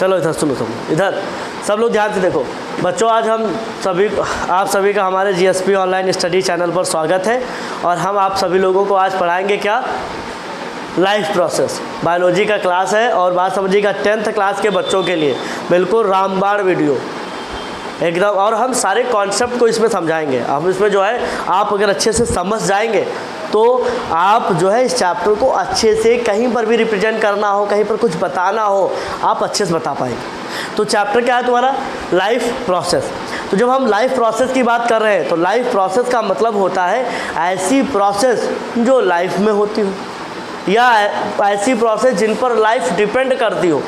चलो इधर सुनो, तुम इधर सब लोग ध्यान से देखो। बच्चों आज आप सभी का हमारे जीएसपी ऑनलाइन स्टडी चैनल पर स्वागत है और हम आप सभी लोगों को आज पढ़ाएंगे क्या, लाइफ प्रोसेस। बायोलॉजी का क्लास है और बात समझिएगा 10th क्लास के बच्चों के लिए बिल्कुल रामबाण वीडियो एकदम, और हम सारे कॉन्सेप्ट को इसमें समझाएंगे। हम इसमें जो है आप अगर अच्छे से समझ जाएंगे तो आप जो है इस चैप्टर को अच्छे से कहीं पर भी रिप्रेजेंट करना हो, कहीं पर कुछ बताना हो, आप अच्छे से बता पाएंगे। तो चैप्टर क्या है तुम्हारा, लाइफ प्रोसेस। तो जब हम लाइफ प्रोसेस की बात कर रहे हैं तो लाइफ प्रोसेस का मतलब होता है ऐसी प्रोसेस जो लाइफ में होती हो या ऐसी प्रोसेस जिन पर लाइफ डिपेंड करती हो।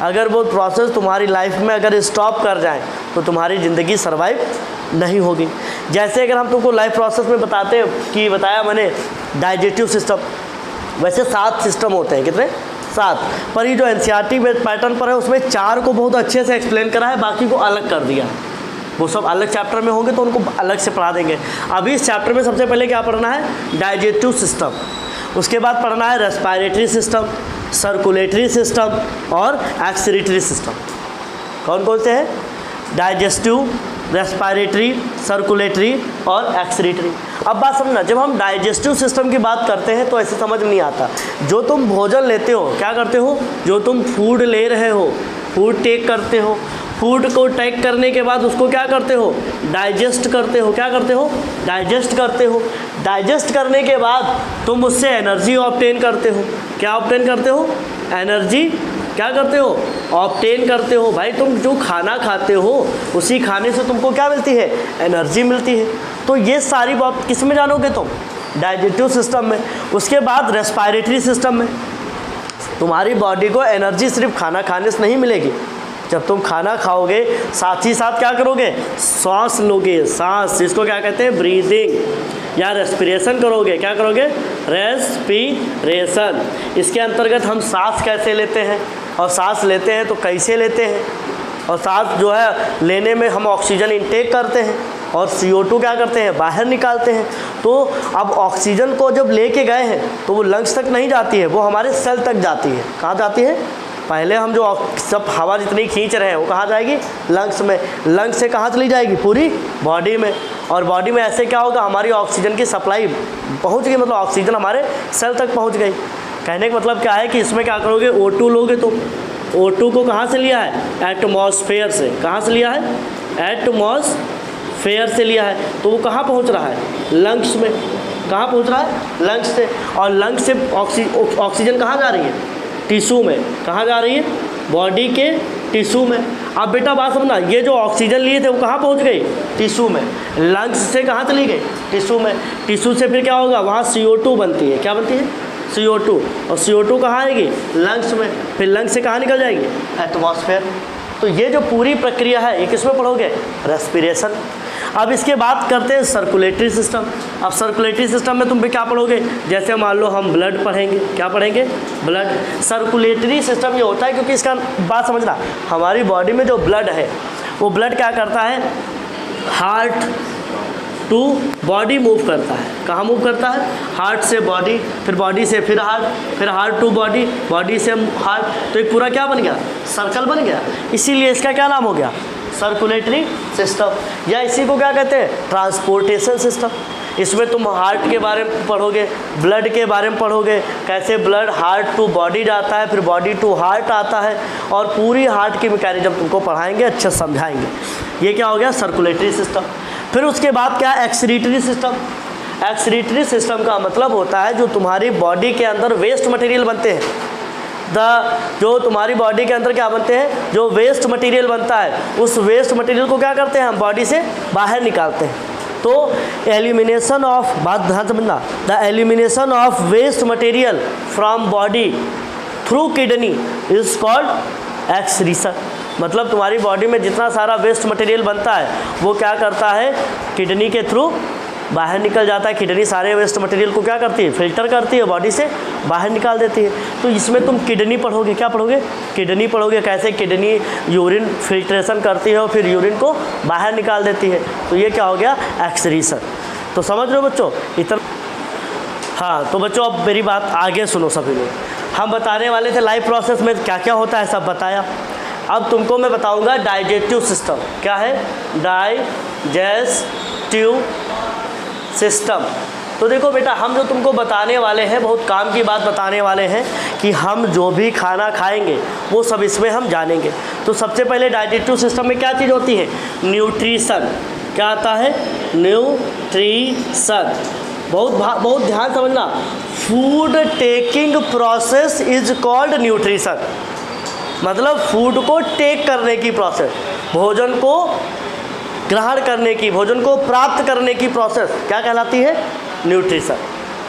अगर वो प्रोसेस तुम्हारी लाइफ में अगर स्टॉप कर जाए तो तुम्हारी ज़िंदगी सर्वाइव नहीं होगी। जैसे अगर हम तुमको लाइफ प्रोसेस में बताया मैंने डाइजेस्टिव सिस्टम, वैसे 7 सिस्टम होते हैं, कितने 7, पर ये जो एनसीईआरटी पैटर्न पर है उसमें 4 को बहुत अच्छे से एक्सप्लेन करा है, बाकी को अलग कर दिया है। वो सब अलग चैप्टर में होंगे तो उनको अलग से पढ़ा देंगे। अभी इस चैप्टर में सबसे पहले क्या पढ़ना है, डाइजेस्टिव सिस्टम, उसके बाद पढ़ना है रेस्पिरेटरी सिस्टम, सर्कुलेटरी सिस्टम और एक्सक्रीटरी सिस्टम। कौन कौन से हैं, डाइजेस्टिव, रेस्पिरेटरी, सर्कुलेटरी और एक्सक्रीटरी। अब बात समझना, जब हम डाइजेस्टिव सिस्टम की बात करते हैं तो ऐसे समझ नहीं आता, जो तुम भोजन लेते हो, क्या करते हो, जो तुम फूड ले रहे हो, फूड टेक करते हो, फूड को टेक करने के बाद उसको क्या करते हो, डाइजेस्ट करते हो। क्या करते हो, डाइजेस्ट करते हो। डाइजेस्ट करने के बाद तुम उससे एनर्जी ऑब्टेन करते हो। क्या ऑब्टेन करते हो, एनर्जी क्या करते हो, ऑब्टेन करते हो। भाई तुम जो खाना खाते हो उसी खाने से तुमको क्या मिलती है, एनर्जी मिलती है। तो ये सारी बात किस में जानोगे तुम, डाइजेस्टिव सिस्टम में। उसके बाद रेस्पिरेटरी सिस्टम में तुम्हारी बॉडी को एनर्जी सिर्फ खाना खाने से नहीं मिलेगी, जब तुम खाना खाओगे साथ ही साथ क्या करोगे, सांस लोगे, सांस जिसको क्या कहते हैं, ब्रीदिंग या रेस्पिरेशन करोगे। क्या करोगे, रेस्पिरेशन। इसके अंतर्गत हम सांस कैसे लेते हैं और सांस लेते हैं तो कैसे लेते हैं, और सांस जो है लेने में हम ऑक्सीजन इंटेक करते हैं और CO2 क्या करते हैं, बाहर निकालते हैं। तो अब ऑक्सीजन को जब लेके गए हैं तो वो लंग्स तक नहीं जाती है, वो हमारे सेल तक जाती है। कहाँ जाती है, पहले हम जो सब हवा जितनी खींच रहे हैं वो कहाँ जाएगी, लंग्स में। लंग्स से कहाँ चली जाएगी, पूरी बॉडी में। और बॉडी में ऐसे क्या होगा, हमारी ऑक्सीजन की सप्लाई पहुँच गई, मतलब ऑक्सीजन हमारे सेल तक पहुँच गई। कहने का मतलब क्या है कि इसमें क्या करोगे, O2 लोगे तो O2 को कहाँ से लिया है, एटमॉस्फेयर से। कहाँ से लिया है, एटमॉस्फेयर से लिया है। तो वो कहाँ पहुँच रहा है, लंग्स में। कहाँ पहुँच रहा है, लंग्स से। और लंग्स से ऑक्सीजन कहाँ जा रही है, टिश्यू में। कहाँ जा रही है, बॉडी के टिश्यू में। अब बेटा बात समझना, ये जो ऑक्सीजन लिए थे वो कहाँ पहुँच गई, टिश्यू में। लंग्स से कहाँ चली गई, टिश्यू में। टिश्यू से फिर क्या होगा, वहाँ CO2 बनती है। क्या बनती है, CO2। और CO2 कहाँ आएगी, लंग्स में। फिर लंग्स से कहाँ निकल जाएगी, एटमॉस्फेयर। तो ये जो पूरी प्रक्रिया है ये किसमें पढ़ोगे, रेस्पिरेशन। अब इसके बात करते हैं सर्कुलेटरी सिस्टम। अब सर्कुलेटरी सिस्टम में तुम भी क्या पढ़ोगे, जैसे मान लो हम ब्लड पढ़ेंगे। क्या पढ़ेंगे, ब्लड। सर्कुलेटरी सिस्टम ये होता है, क्योंकि इसका बात समझना, हमारी बॉडी में जो ब्लड है वो ब्लड क्या करता है, हार्ट टू बॉडी मूव करता है। कहाँ मूव करता है, हार्ट से बॉडी, फिर बॉडी से फिर हार्ट, फिर हार्ट टू बॉडी, बॉडी से हार्ट। तो एक पूरा क्या बन गया, सर्कल बन गया। इसीलिए इसका क्या नाम हो गया, सर्कुलेटरी सिस्टम, या इसी को क्या कहते हैं, ट्रांसपोर्टेशन सिस्टम। इसमें तुम हार्ट के बारे में पढ़ोगे, ब्लड के बारे में पढ़ोगे, कैसे ब्लड हार्ट टू बॉडी जाता है, फिर बॉडी टू हार्ट आता है, और पूरी हार्ट की मैकेनिज्म तुमको पढ़ाएंगे, अच्छे समझाएंगे। ये क्या हो गया, सर्कुलेटरी सिस्टम। फिर उसके बाद क्या, एक्सक्रीटरी सिस्टम। एक्सक्रीटरी सिस्टम का मतलब होता है जो तुम्हारी बॉडी के अंदर वेस्ट मटेरियल बनते हैं, जो तुम्हारी बॉडी के अंदर क्या बनते हैं, जो वेस्ट मटेरियल बनता है, उस वेस्ट मटेरियल को क्या करते हैं, हम बॉडी से बाहर निकालते हैं। तो एलिमिनेशन ऑफ, बात ध्यान समझना, the elimination of waste material from body through kidney is called excretion. मतलब तुम्हारी बॉडी में जितना सारा वेस्ट मटेरियल बनता है वो क्या करता है, किडनी के थ्रू बाहर निकल जाता है। किडनी सारे वेस्ट मटेरियल को क्या करती है, फिल्टर करती है, बॉडी से बाहर निकाल देती है। तो इसमें तुम किडनी पढ़ोगे। क्या पढ़ोगे, किडनी पढ़ोगे, कैसे किडनी यूरिन फिल्ट्रेशन करती है और फिर यूरिन को बाहर निकाल देती है। तो ये क्या हो गया, एक्सक्रीशन। तो समझ रहे हो बच्चों इतना। हाँ तो बच्चों अब मेरी बात आगे सुनो सभी लोग। हम बताने वाले थे लाइफ प्रोसेस में क्या क्या होता है, सब बताया। अब तुमको मैं बताऊंगा डाइजेस्टिव सिस्टम क्या है, डाइजेस्टिव सिस्टम। तो देखो बेटा, हम जो तुमको बताने वाले हैं बहुत काम की बात बताने वाले हैं कि हम जो भी खाना खाएंगे वो सब इसमें हम जानेंगे। तो सबसे पहले डाइजेस्टिव सिस्टम में क्या चीज़ होती है, न्यूट्रिशन। क्या आता है, न्यूट्रिशन। बहुत ध्यान समझना, food taking process is called nutrition. मतलब फूड को टेक करने की प्रोसेस, भोजन को ग्रहण करने की, भोजन को प्राप्त करने की प्रोसेस क्या कहलाती है, न्यूट्रिशन।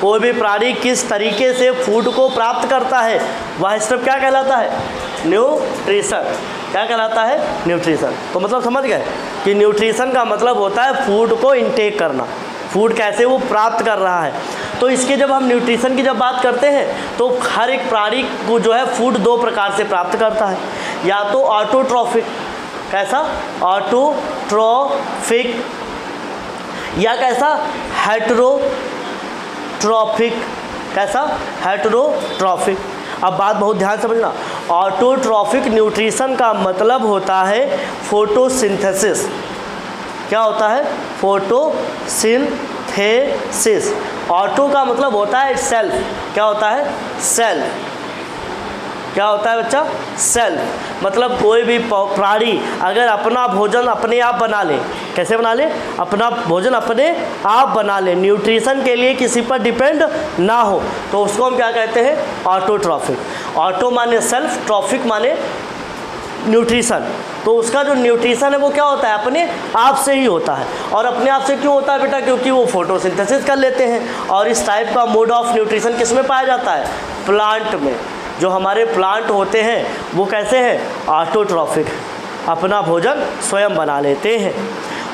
कोई भी प्राणी किस तरीके से फूड को प्राप्त करता है वह स्टेप क्या कहलाता है, न्यूट्रिशन। क्या कहलाता है, न्यूट्रिशन। तो मतलब समझ गए कि न्यूट्रिशन का मतलब होता है फूड को इनटेक करना, फूड कैसे वो प्राप्त कर रहा है। तो इसके जब हम न्यूट्रिशन की जब बात करते हैं तो हर एक प्राणी को जो है फूड दो प्रकार से प्राप्त करता है, या तो ऑटोट्रॉफिक, कैसा, ऑटोट्रॉफिक, या कैसा, हेटेरोट्रॉफिक। कैसा, हेटेरोट्रॉफिक। अब बात बहुत ध्यान समझना, ऑटोट्रॉफिक न्यूट्रिशन का मतलब होता है फोटोसिंथेसिस। क्या होता है, फोटोसिंथेसिस। ऑटो का मतलब होता है सेल्फ। क्या होता है, सेल्फ। क्या होता है बच्चा, सेल्फ। मतलब कोई भी प्राणी अगर अपना भोजन अपने आप बना ले, कैसे बना ले, अपना भोजन अपने आप बना ले, न्यूट्रिशन के लिए किसी पर डिपेंड ना हो, तो उसको हम क्या कहते हैं, ऑटोट्रॉफिक। ऑटो माने सेल्फ, ट्रॉफिक माने न्यूट्रिशन। तो उसका जो न्यूट्रिशन है वो क्या होता है, अपने आप से ही होता है। और अपने आप से क्यों होता है बेटा, क्योंकि वो फोटोसिंथेसिस कर लेते हैं। और इस टाइप का मोड ऑफ न्यूट्रिशन किस में पाया जाता है, प्लांट में। जो हमारे प्लांट होते हैं वो कैसे हैं, ऑटोट्रॉफिक, अपना भोजन स्वयं बना लेते हैं।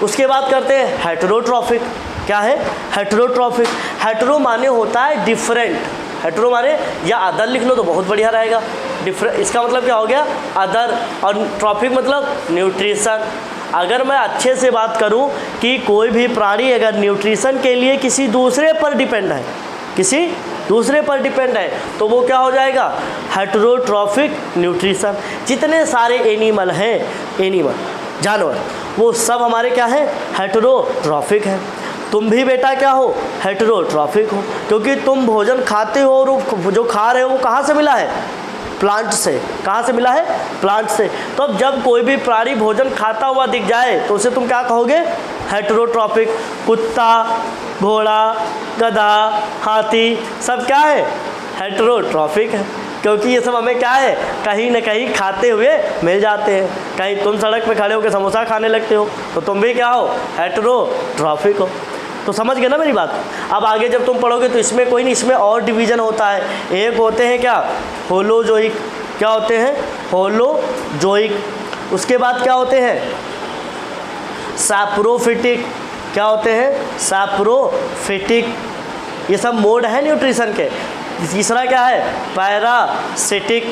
उसके बाद करते हैं हेटेरोट्रॉफिक। क्या है, हेटेरोट्रॉफिक। हेटेरो माने होता है डिफरेंट, हेटेरो माने या अदर लिख लो तो बहुत बढ़िया रहेगा। डिफरेंट इसका मतलब क्या हो गया, अदर, और ट्रॉफिक मतलब न्यूट्रिशन। अगर मैं अच्छे से बात करूं कि कोई भी प्राणी अगर न्यूट्रिशन के लिए किसी दूसरे पर डिपेंड है, किसी दूसरे पर डिपेंड है, तो वो क्या हो जाएगा, हेटेरोट्रॉफिक न्यूट्रिशन। जितने सारे एनिमल हैं, एनिमल जानवर, वो सब हमारे क्या है, हेटेरोट्रॉफिक है। तुम भी बेटा क्या हो, हेटेरोट्रॉफिक हो, क्योंकि तुम भोजन खाते हो और जो खा रहे हो वो कहाँ से मिला है, प्लांट से। कहाँ से मिला है, प्लांट से। तो अब जब कोई भी प्राणी भोजन खाता हुआ दिख जाए तो उसे तुम क्या कहोगे, हेटेरोट्रॉफिक। कुत्ता, घोड़ा, गधा, हाथी सब क्या है, हेटेरोट्रॉफिक है, क्योंकि ये सब हमें क्या है, कहीं ना कहीं खाते हुए मिल जाते हैं। कहीं तुम सड़क पे खड़े होकर समोसा खाने लगते हो तो तुम भी क्या हो, हेटेरोट्रॉफिक हो। तो समझ गए ना मेरी बात। अब आगे जब तुम पढ़ोगे तो इसमें कोई नहीं, इसमें और डिवीज़न होता है। एक होते हैं क्या, होलोजोइक। क्या होते हैं, होलोजोइक। उसके बाद क्या होते हैं, सैप्रोफिटिक। क्या होते हैं, सैप्रोफिटिक। ये सब मोड है न्यूट्रिशन के। तीसरा क्या है, पैरासिटिक।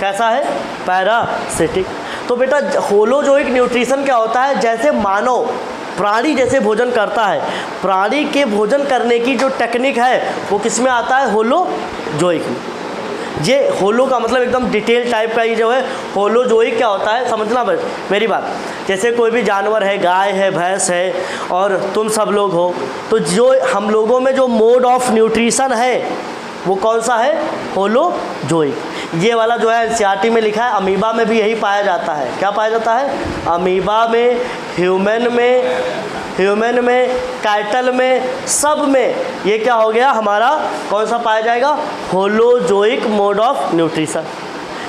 कैसा है, पैरासिटिक। तो बेटा होलोजोइक न्यूट्रिशन क्या होता है, जैसे मानव प्राणी जैसे भोजन करता है, प्राणी के भोजन करने की जो टेक्निक है वो किस में आता है, होलोजोइक में। ये होलो का मतलब एकदम डिटेल टाइप का ये जो है होलोजोइक क्या होता है, समझना मेरी बात। जैसे कोई भी जानवर है, गाय है, भैंस है और तुम सब लोग हो, तो जो हम लोगों में जो मोड ऑफ न्यूट्रिशन है वो कौन सा है, होलोजोइक। ये वाला जो है एनसीईआरटी में लिखा है, अमीबा में भी यही पाया जाता है। क्या पाया जाता है, अमीबा में, ह्यूमन में, कैटल में, सब में ये क्या हो गया हमारा, कौन सा पाया जाएगा, होलोजोइक मोड ऑफ न्यूट्रिशन।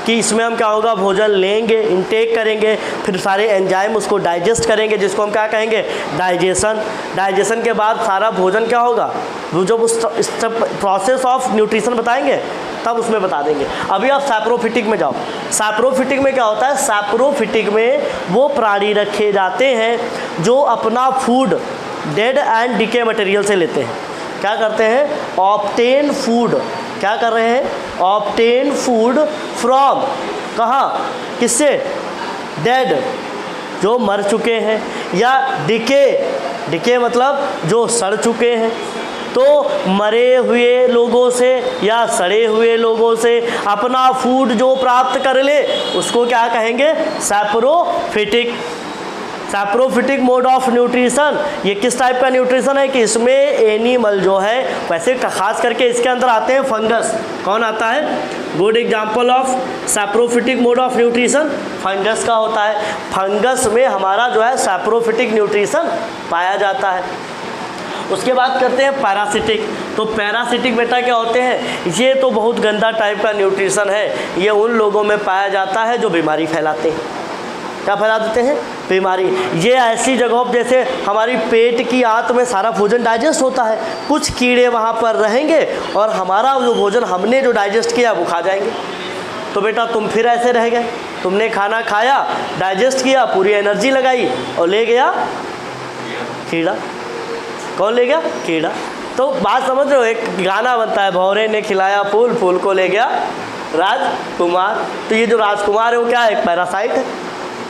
कि इसमें हम क्या होगा, भोजन लेंगे, इनटेक करेंगे, फिर सारे एंजाइम उसको डाइजेस्ट करेंगे, जिसको हम क्या कहेंगे, डाइजेशन। डाइजेशन के बाद सारा भोजन क्या होगा, वो जब उस प्रोसेस ऑफ न्यूट्रिशन बताएंगे तब उसमें बता देंगे। अभी आप सैप्रोफिटिक में जाओ। सैप्रोफिटिक में क्या होता है, सैप्रोफिटिक में वो प्राणी रखे जाते हैं जो अपना food dead and decay material से लेते हैं। क्या करते हैं, ऑब्टेन फूड। क्या कर रहे हैं, ऑब्टेन फूड फ्रॉम, कहाँ, किससे, डेड, जो मर चुके हैं, या डिके, डिके मतलब जो सड़ चुके हैं, तो मरे हुए लोगों से या सड़े हुए लोगों से अपना फूड जो प्राप्त कर ले उसको क्या कहेंगे? Saprophytic. Saprophytic mode of nutrition. ये किस टाइप का न्यूट्रिशन है कि इसमें एनिमल जो है, वैसे खास करके इसके अंदर आते हैं फंगस। कौन आता है? Good example of saprophytic mode of nutrition fungus का होता है। फंगस में हमारा जो है सैप्रोफिटिक न्यूट्रिशन पाया जाता है। उसके बाद करते हैं पैरासिटिक। तो पैरासिटिक बेटा क्या होते हैं? ये तो बहुत गंदा टाइप का न्यूट्रिशन है। ये उन लोगों में पाया जाता है जो बीमारी फैलाते हैं। क्या फैला देते हैं? बीमारी। ये ऐसी जगहों जैसे हमारी पेट की आंत में सारा भोजन डाइजेस्ट होता है, कुछ कीड़े वहाँ पर रहेंगे और हमारा जो भोजन हमने जो डाइजेस्ट किया वो खा जाएंगे। तो बेटा तुम फिर ऐसे रह गए, तुमने खाना खाया, डाइजेस्ट किया, पूरी एनर्जी लगाई और ले गया कीड़ा। कौन ले गया? कीड़ा। तो बात समझ रहे हो? एक गाना बनता है, भौरे ने खिलाया फूल, फूल को ले गया राजकुमार। तो ये जो राजकुमार है वो क्या है? एक पैरासाइट है।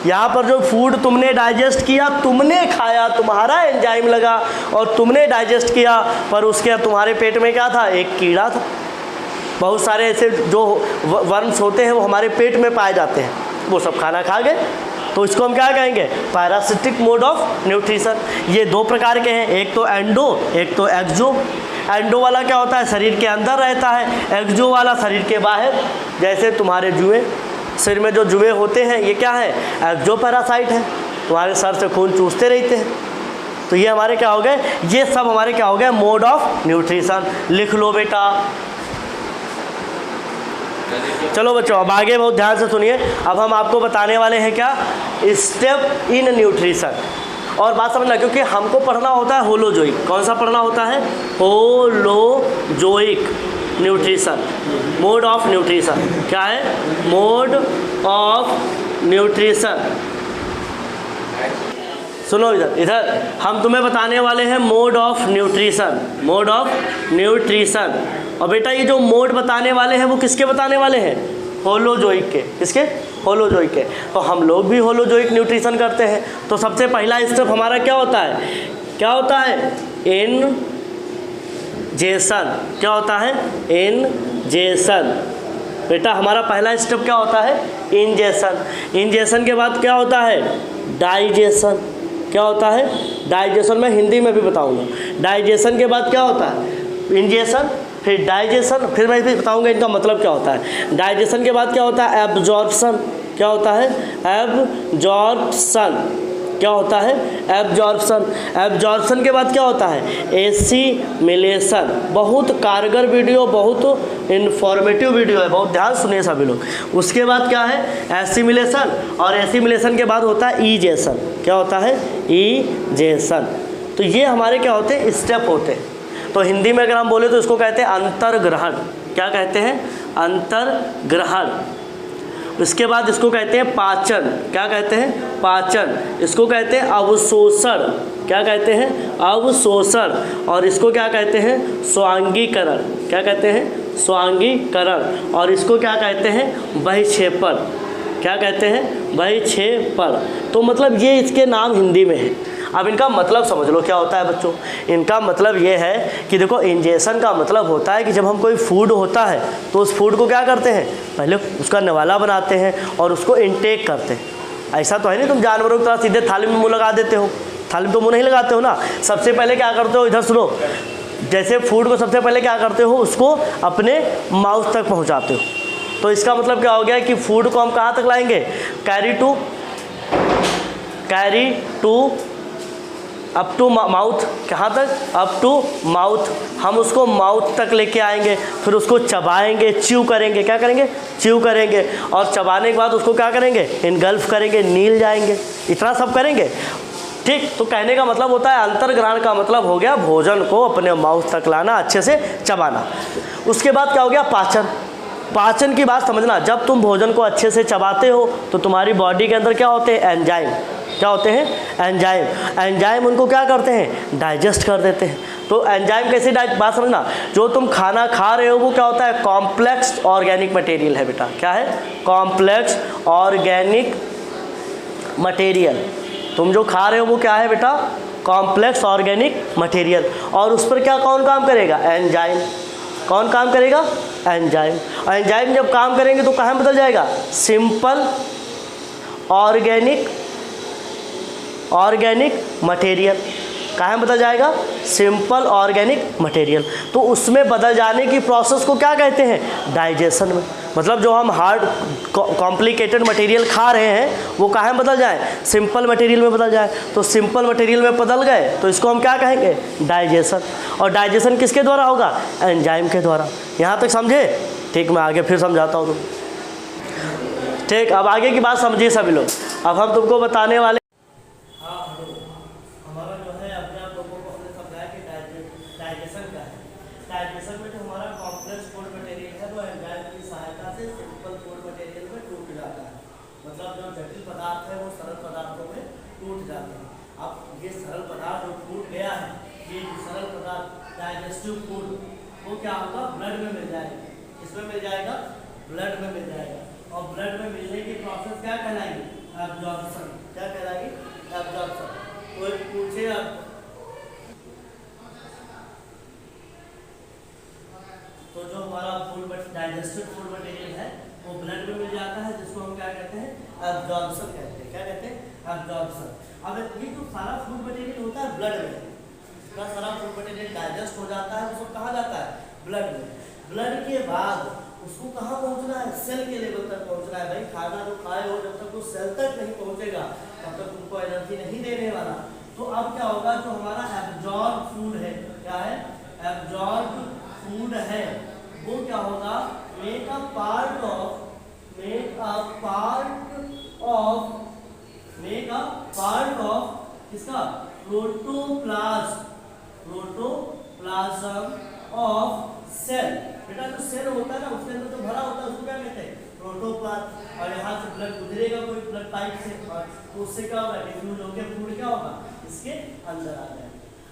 यहाँ पर जो फूड तुमने डाइजेस्ट किया, तुमने खाया, तुम्हारा एंजाइम लगा और तुमने डाइजेस्ट किया, पर उसके तुम्हारे पेट में क्या था? एक कीड़ा था। बहुत सारे ऐसे जो वर्म्स होते हैं वो हमारे पेट में पाए जाते हैं, वो सब खाना खा गए। तो इसको हम क्या कहेंगे? Parasitic mode of nutrition. ये दो प्रकार के हैं, एक तो एंडो, एक तो एक्सो। एंडो वाला क्या होता है? शरीर के अंदर रहता है। एक्सो वाला शरीर के बाहर। जैसे तुम्हारे जुए, शरीर में जो जुए होते हैं ये क्या है? एक्सो पैरासाइट है, तुम्हारे सर से खून चूसते रहते हैं। तो ये हमारे क्या हो गए? ये सब हमारे क्या हो गए? Mode of nutrition. लिख लो बेटा। चलो बच्चों अब आगे बहुत ध्यान से सुनिए। अब हम आपको बताने वाले हैं क्या? Step in nutrition. और बात समझना, क्योंकि हमको पढ़ना होता है होलोजोइक। कौन सा पढ़ना होता है? Holozoic nutrition, mode of nutrition. क्या है? Mode of nutrition. सुनो इधर, इधर हम तुम्हें बताने वाले हैं mode of nutrition, mode of nutrition. और बेटा ये जो मोड बताने वाले हैं वो किसके बताने वाले हैं? होलोजोइक के। किसके? होलोजोइक के। तो हम लोग भी होलोजोइक न्यूट्रिशन करते हैं। तो सबसे पहला स्टेप हमारा क्या होता है? क्या होता है? इनजेशन। क्या होता है? इनजेशन। बेटा हमारा पहला स्टेप क्या होता है? इंजेशन। इंजेशन के बाद क्या होता है? डाइजेशन। क्या होता है? डाइजेशन। मैं हिंदी में भी बताऊंगा। डाइजेशन के बाद क्या होता है? इंजेशन, फिर डाइजेशन, फिर मैं भी बताऊंगा इनका मतलब क्या होता है। डाइजेशन के बाद क्या होता है? एब्जॉर्प्शन। क्या होता है? एब्जॉर्प्शन। क्या होता है? एब्जॉर्प्शन। एब्जॉर्प्शन के बाद क्या होता है? एसिमिलेशन। बहुत कारगर वीडियो, बहुत इन्फॉर्मेटिव वीडियो है, बहुत ध्यान सुनिए सभी लोग। उसके बाद क्या है? एसिमिलेशन। और एसिमिलेशन के बाद होता है ईजेशन। क्या होता है? ईजेशन। तो ये हमारे क्या होते हैं? स्टेप होते हैं। तो हिंदी में अगर हम बोले तो इसको कहते हैं अंतर्ग्रहण। क्या कहते हैं? अंतर्ग्रहण। उसके बाद इसको कहते हैं पाचन। क्या कहते हैं? पाचन। इसको कहते हैं अवशोषण। क्या कहते हैं? अवशोषण। और इसको क्या कहते हैं? स्वांगीकरण। क्या कहते हैं? स्वांगीकरण। और इसको क्या कहते हैं? बहिक्षेपण। क्या कहते हैं? बहिक्षेपण। तो मतलब ये इसके नाम हिंदी में है। अब इनका मतलब समझ लो क्या होता है बच्चों। इनका मतलब ये है कि देखो, इंजेशन का मतलब होता है कि जब हम कोई फूड होता है तो उस फूड को क्या करते हैं? पहले उसका निवाला बनाते हैं और उसको इनटेक करते हैं। ऐसा तो है नहीं तुम जानवरों की तरह सीधे थाली में मुँह लगा देते हो। थाली में तो मुँह नहीं लगाते हो ना। सबसे पहले क्या करते हो? इधर सुनो। जैसे फूड को सबसे पहले क्या करते हो? उसको अपने माउथ तक पहुँचाते हो। तो इसका मतलब क्या हो गया कि फूड को हम कहाँ तक लाएंगे? Carry to up to mouth. कहाँ तक? Up to mouth. हम उसको माउथ तक लेके आएंगे, फिर उसको चबाएंगे, च्यू करेंगे। क्या करेंगे? च्यू करेंगे। और चबाने के बाद उसको क्या करेंगे? इनगल्फ करेंगे, नील जाएंगे। इतना सब करेंगे, ठीक। तो कहने का मतलब होता है अंतर्ग्रहण का मतलब हो गया भोजन को अपने माउथ तक लाना, अच्छे से चबाना। उसके बाद क्या हो गया? पाचन। पाचन की बात समझना। जब तुम भोजन को अच्छे से चबाते हो तो तुम्हारी बॉडी के अंदर क्या होते हैं? एंजाइम। क्या होते हैं? एंजाइम। एंजाइम उनको क्या करते हैं? डाइजेस्ट कर देते हैं। तो एंजाइम कैसे बात समझना। जो तुम खाना खा रहे हो वो क्या होता है? कॉम्प्लेक्स ऑर्गेनिक मटेरियल है बेटा। क्या है? Complex organic material. तुम जो खा रहे हो वो क्या है बेटा? Complex organic material. और उस पर क्या कौन काम करेगा? एंजाइम। कौन काम करेगा? एंजाइम। और एंजाइम जब काम करेंगे तो कहाँ बदल जाएगा? Simple organic material. कहाँ बदल जाएगा? Simple organic material. तो उसमें बदल जाने की प्रोसेस को क्या कहते हैं? डाइजेशन में। मतलब जो हम हार्ड कॉम्प्लिकेटेड मटेरियल खा रहे हैं वो कहाँ बदल जाए? सिंपल मटेरियल में बदल जाए। तो सिंपल मटेरियल में बदल गए तो इसको हम क्या कहेंगे? डाइजेशन। और डाइजेशन किसके द्वारा होगा? एंजाइम के द्वारा। यहाँ तक समझे? ठीक, मैं आगे फिर समझाता हूँ तुम। ठीक, अब आगे की बात समझिए सभी लोग। अब हम तुमको बताने वाले डाइजेशन क्या है। डाइजेशन में जो हमारा कॉम्प्लेक्स फूड मटेरियल है वो एंजाइम की सहायता से सिंपल फूड मटेरियल में टूट जाता है। मतलब जो जटिल पदार्थ है वो सरल पदार्थों में टूट जाते हैं। अब ये सरल पदार्थ जो टूट गया है, ये सरल पदार्थ डाइजेस्टिव फूड वो क्या होगा? ब्लड में मिल जाएगा। किसमें मिल जाएगा? ब्लड में मिल जाएगा। और ब्लड में मिलने की प्रोसेस क्या कहलाएगी? एब्जॉर्प्शन। क्या कहलाएगी? एब्जॉर्प्शन। कोई पूछे आप तो जो हमारा फूड डाइजेस्टेड फूड मटेरियल है वो ब्लड में मिल जाता है, जिसको हम क्या कहते हैं? एब्जॉर्प्शन कहते हैं। क्या कहते हैं? एब्जॉर्प्शन। अब ये जो सारा फूड मटेरियल होता है ब्लड में, इतना सारा फूड मटेरियल डाइजेस्ट हो जाता है, उसको कहाँ जाता है? ब्लड में। ब्लड के बाद उसको कहाँ पहुँचना है? सेल के लेवल तक पहुँचना है। भाई खाना जो खाए हो जब तक वो सेल तक नहीं पहुँचेगा तब तक उनको एनर्जी नहीं देने वाला। तो अब क्या होगा? जो हमारा एब्जॉर्ब फूड है, क्या है? एब्जॉर्ब फूड है वो क्या होगा? मेक अ पार्ट ऑफ किसका? Protoplasm of cell. बेटा जो सेल होता है ना उसके अंदर जो भरा होता है उसको क्या कहते हैं? प्रोटोप्लाज्म। और यहाँ से ब्लड गुजरेगा कोई ब्लड पाइप से, तो उससे क्या होगा? डिफ्यूज होकर फूड क्या होगा? इसके अंदर आ जाएगा।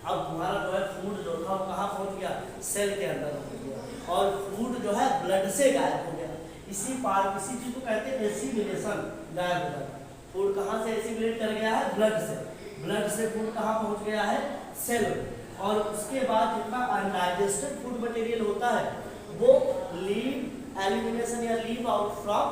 अब हमारा जो है फूड जो था वो कहाँ पहुँच गया? सेल के अंदर पहुँच गया। और फूड जो है ब्लड से गायब हो गया। इसी चीज को कहते हैं एसिमिलेशन। गायब हो जाता। फूड कहाँ से एसिमिलेट कर गया है? ब्लड से। ब्लड से फूड कहाँ पहुँच गया है? सेल में। और उसके बाद जितना अनडाइजेस्टेड फूड मटेरियल होता है वो लीव एलिमिनेशन या leave out from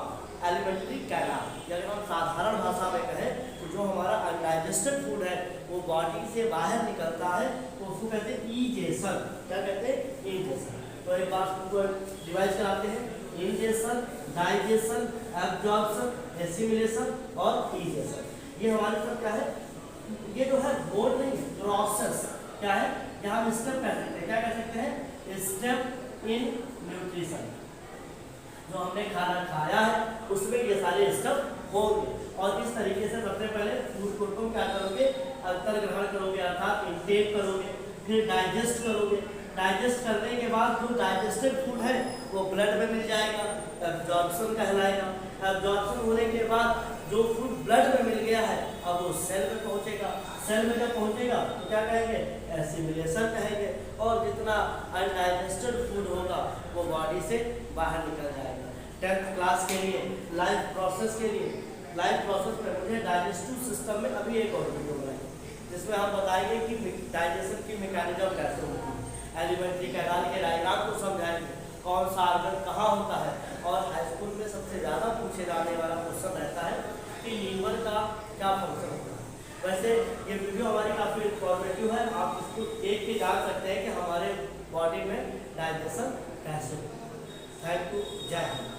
alimentary canal. अगर हम साधारण भाषा में कहें तो जो हमारा अनडाइजेस्टेड फूड है वो बॉडी से बाहर निकलता है तो उसको कहते हैं ईजेशन। क्या कहते हैं? ईजेशन। तो एक बार उसको डिवाइड कराते हैं। इंजेशन, डाइजेशन, एब्जॉर्प्शन, एसिमिलेशन और ईजेशन। ये हमारे सब क्या है? ये जो है बोर्ड नहीं, प्रोसेस क्या है? यहाँ हम स्टेप कह सकते हैं। क्या कह सकते हैं? Step in nutrition. जो हमने खाना खाया है उसमें ये सारे स्टेप होंगे। और इस तरीके से सबसे पहले फूड को तुम क्या करोगे? अंतर ग्रहण करोगे, अर्थात इनटेक करोगे, फिर डाइजेस्ट करोगे। डाइजेस्ट करने के बाद जो डाइजेस्टेड फूड है वो ब्लड में मिल जाएगा, एब्जॉर्प्शन कहलाएगा। एब्जॉर्प्शन होने के बाद जो फूड ब्लड में मिल गया है अब वो सेल में पहुंचेगा। सेल में जब पहुंचेगा तो क्या कहेंगे? एसिमिलेशन कहेंगे। और जितना अनडाइजेस्टेड फूड होगा वो बॉडी से बाहर निकल जाएगा। 10th क्लास के लिए लाइफ प्रोसेस में मुझे डाइजेस्टिव सिस्टम में अभी एक और वीडियो बनाएंगे जिसमें हम बताएंगे कि डाइजेशन की मैकेनिज्म कैसे होती है। एलिमेंट्री कैनाल के डायग्राम को समझाएंगे, कौन सा ऑर्गन कहाँ होता है। और हाई स्कूल में सबसे ज़्यादा पूछे जाने वाला क्वेश्चन रहता है कि लीवर का क्या फंक्शन होता है। वैसे ये वीडियो हमारी काफ़ी इंफॉर्मेटिव है। आप इसको देख के जान सकते हैं कि हमारे बॉडी में डाइजेशन कैसे होता है। Thank you. जय हिंद।